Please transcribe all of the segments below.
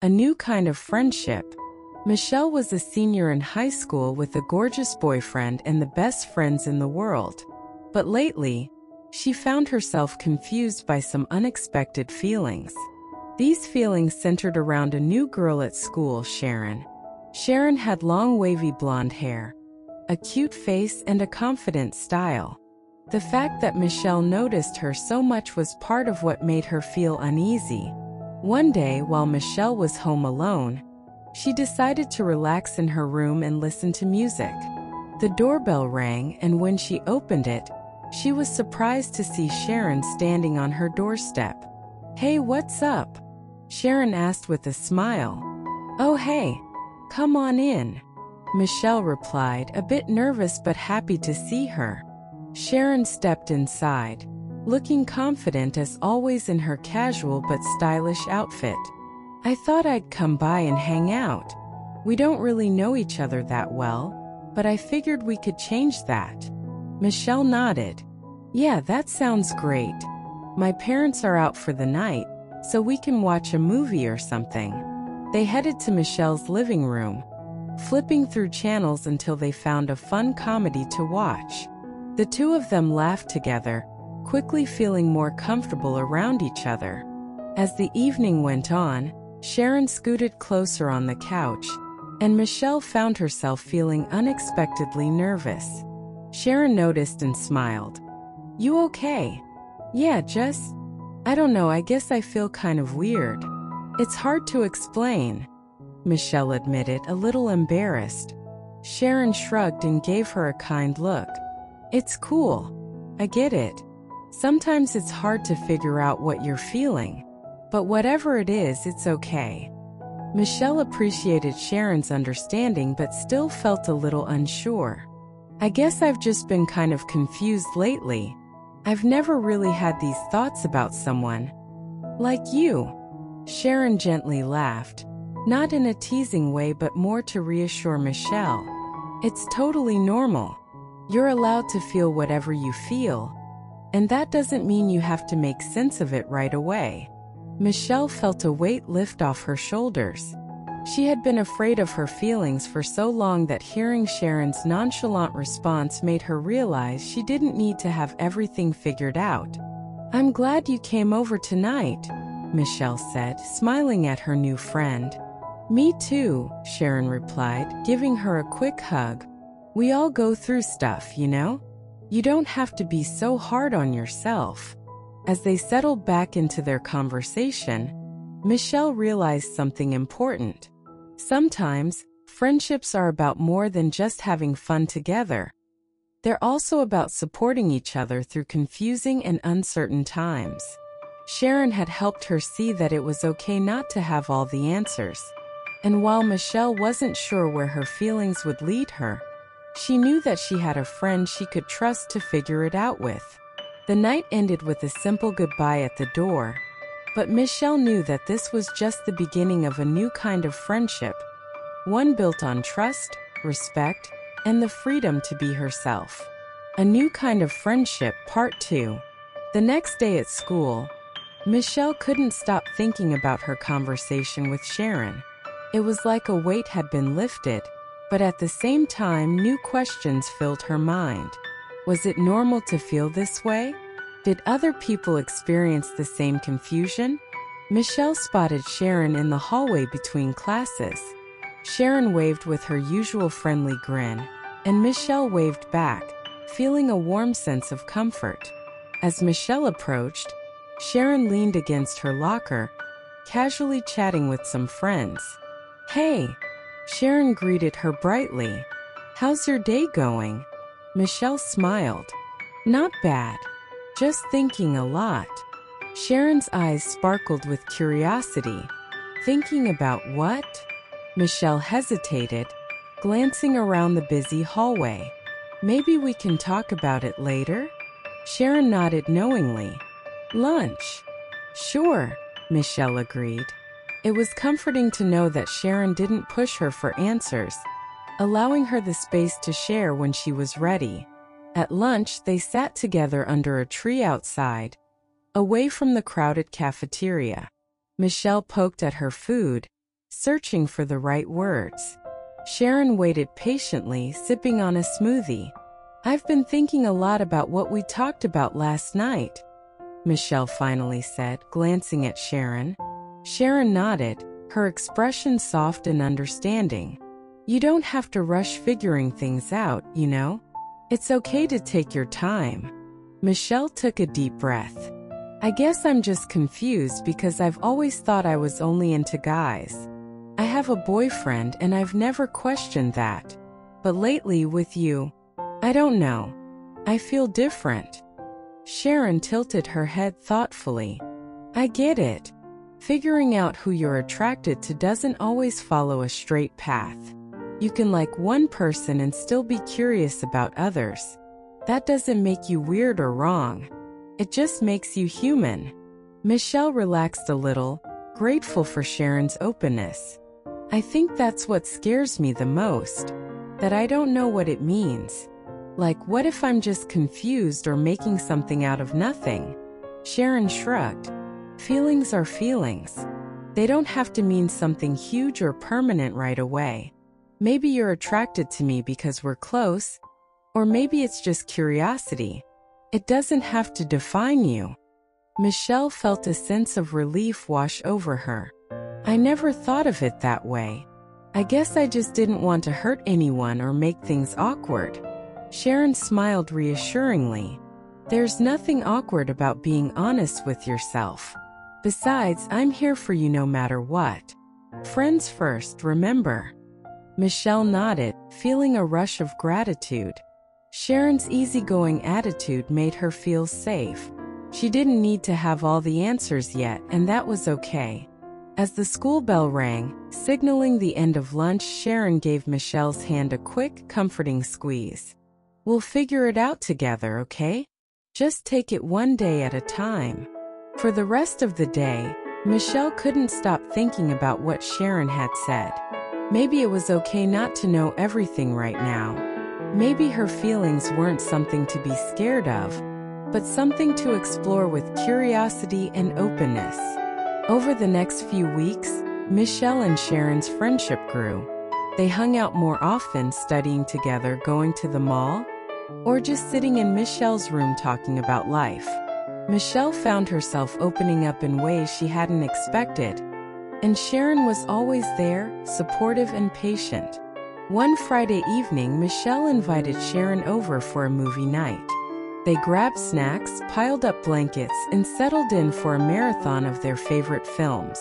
A new kind of friendship. Michelle was a senior in high school with a gorgeous boyfriend and the best friends in the world. But lately, she found herself confused by some unexpected feelings. These feelings centered around a new girl at school, Sharon. Sharon had long wavy blonde hair, a cute face, and a confident style. The fact that Michelle noticed her so much was part of what made her feel uneasy. One day, while Michelle was home alone, she decided to relax in her room and listen to music. The doorbell rang, and when she opened it, she was surprised to see Sharon standing on her doorstep. "Hey, what's up?" Sharon asked with a smile. "Oh, hey, come on in," Michelle replied, a bit nervous but happy to see her. Sharon stepped inside, looking confident as always in her casual but stylish outfit. "I thought I'd come by and hang out. We don't really know each other that well, but I figured we could change that." Michelle nodded. "Yeah, that sounds great. My parents are out for the night, so we can watch a movie or something." They headed to Michelle's living room, flipping through channels until they found a fun comedy to watch. The two of them laughed together, quickly feeling more comfortable around each other. As the evening went on, Sharon scooted closer on the couch, and Michelle found herself feeling unexpectedly nervous. Sharon noticed and smiled. "You okay?" "Yeah, I don't know, I guess I feel kind of weird. It's hard to explain," Michelle admitted, a little embarrassed. Sharon shrugged and gave her a kind look. "It's cool. I get it. Sometimes it's hard to figure out what you're feeling. But whatever it is, it's okay." Michelle appreciated Sharon's understanding but still felt a little unsure. "I guess I've just been kind of confused lately. I've never really had these thoughts about someone like you." Sharon gently laughed, not in a teasing way but more to reassure Michelle. "It's totally normal. You're allowed to feel whatever you feel, and that doesn't mean you have to make sense of it right away." Michelle felt a weight lift off her shoulders. She had been afraid of her feelings for so long that hearing Sharon's nonchalant response made her realize she didn't need to have everything figured out. "I'm glad you came over tonight," Michelle said, smiling at her new friend. "Me too," Sharon replied, giving her a quick hug. "We all go through stuff, you know? You don't have to be so hard on yourself." As they settled back into their conversation, Michelle realized something important. Sometimes, friendships are about more than just having fun together. They're also about supporting each other through confusing and uncertain times. Sharon had helped her see that it was okay not to have all the answers. And while Michelle wasn't sure where her feelings would lead her, she knew that she had a friend she could trust to figure it out with. The night ended with a simple goodbye at the door, but Michelle knew that this was just the beginning of a new kind of friendship, one built on trust, respect, and the freedom to be herself. A New Kind of Friendship, Part 2. The next day at school, Michelle couldn't stop thinking about her conversation with Sharon. It was like a weight had been lifted, but at the same time new questions filled her mind. Was it normal to feel this way? Did other people experience the same confusion? Michelle spotted Sharon in the hallway between classes. Sharon waved with her usual friendly grin, and Michelle waved back, feeling a warm sense of comfort. As Michelle approached, Sharon leaned against her locker, casually chatting with some friends. "Hey," Sharon greeted her brightly. "How's your day going?" Michelle smiled. "Not bad. Just thinking a lot." Sharon's eyes sparkled with curiosity. "Thinking about what?" Michelle hesitated, glancing around the busy hallway. "Maybe we can talk about it later?" Sharon nodded knowingly. "Lunch?" "Sure," Michelle agreed. It was comforting to know that Sharon didn't push her for answers, allowing her the space to share when she was ready. At lunch, they sat together under a tree outside, away from the crowded cafeteria. Michelle poked at her food, searching for the right words. Sharon waited patiently, sipping on a smoothie. "I've been thinking a lot about what we talked about last night," Michelle finally said, glancing at Sharon. Sharon nodded, her expression soft and understanding. "You don't have to rush figuring things out, you know? It's okay to take your time." Michelle took a deep breath. "I guess I'm just confused because I've always thought I was only into guys. I have a boyfriend and I've never questioned that. But lately with you, I don't know. I feel different." Sharon tilted her head thoughtfully. "I get it. Figuring out who you're attracted to doesn't always follow a straight path. You can like one person and still be curious about others. That doesn't make you weird or wrong. It just makes you human." Michelle relaxed a little, grateful for Sharon's openness. "I think that's what scares me the most. That I don't know what it means. Like, what if I'm just confused or making something out of nothing?" Sharon shrugged. "Feelings are feelings. They don't have to mean something huge or permanent right away. Maybe you're attracted to me because we're close, or maybe it's just curiosity. It doesn't have to define you." Michelle felt a sense of relief wash over her. "I never thought of it that way. I guess I just didn't want to hurt anyone or make things awkward." Sharon smiled reassuringly. "There's nothing awkward about being honest with yourself. Besides, I'm here for you no matter what. Friends first, remember." Michelle nodded, feeling a rush of gratitude. Sharon's easygoing attitude made her feel safe. She didn't need to have all the answers yet, and that was okay. As the school bell rang, signaling the end of lunch, Sharon gave Michelle's hand a quick, comforting squeeze. "We'll figure it out together, okay? Just take it one day at a time." For the rest of the day, Michelle couldn't stop thinking about what Sharon had said. Maybe it was okay not to know everything right now. Maybe her feelings weren't something to be scared of, but something to explore with curiosity and openness. Over the next few weeks, Michelle and Sharon's friendship grew. They hung out more often, studying together, going to the mall, or just sitting in Michelle's room talking about life. Michelle found herself opening up in ways she hadn't expected, and Sharon was always there, supportive and patient. One Friday evening, Michelle invited Sharon over for a movie night. They grabbed snacks, piled up blankets, and settled in for a marathon of their favorite films.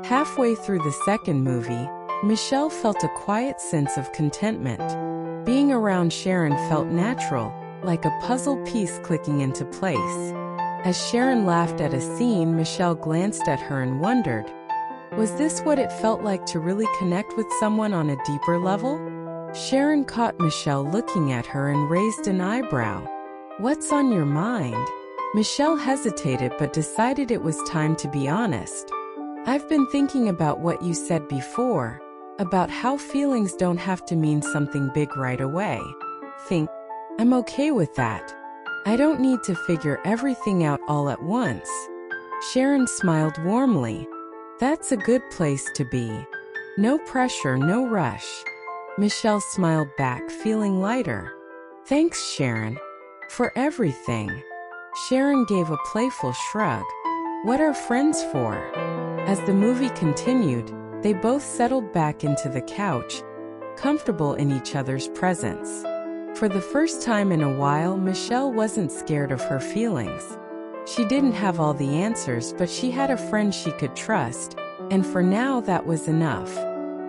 Halfway through the second movie, Michelle felt a quiet sense of contentment. Being around Sharon felt natural, like a puzzle piece clicking into place. As Sharon laughed at a scene, Michelle glanced at her and wondered, was this what it felt like to really connect with someone on a deeper level? Sharon caught Michelle looking at her and raised an eyebrow. "What's on your mind?" Michelle hesitated but decided it was time to be honest. "I've been thinking about what you said before, about how feelings don't have to mean something big right away. I'm okay with that. I don't need to figure everything out all at once." Sharon smiled warmly. "That's a good place to be. No pressure, no rush." Michelle smiled back, feeling lighter. "Thanks, Sharon, for everything." Sharon gave a playful shrug. "What are friends for?" As the movie continued, they both settled back into the couch, comfortable in each other's presence. For the first time in a while, Michelle wasn't scared of her feelings. She didn't have all the answers, but she had a friend she could trust, and for now that was enough.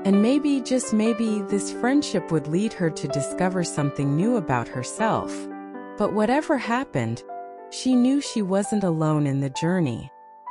And maybe, just maybe, this friendship would lead her to discover something new about herself. But whatever happened, she knew she wasn't alone in the journey.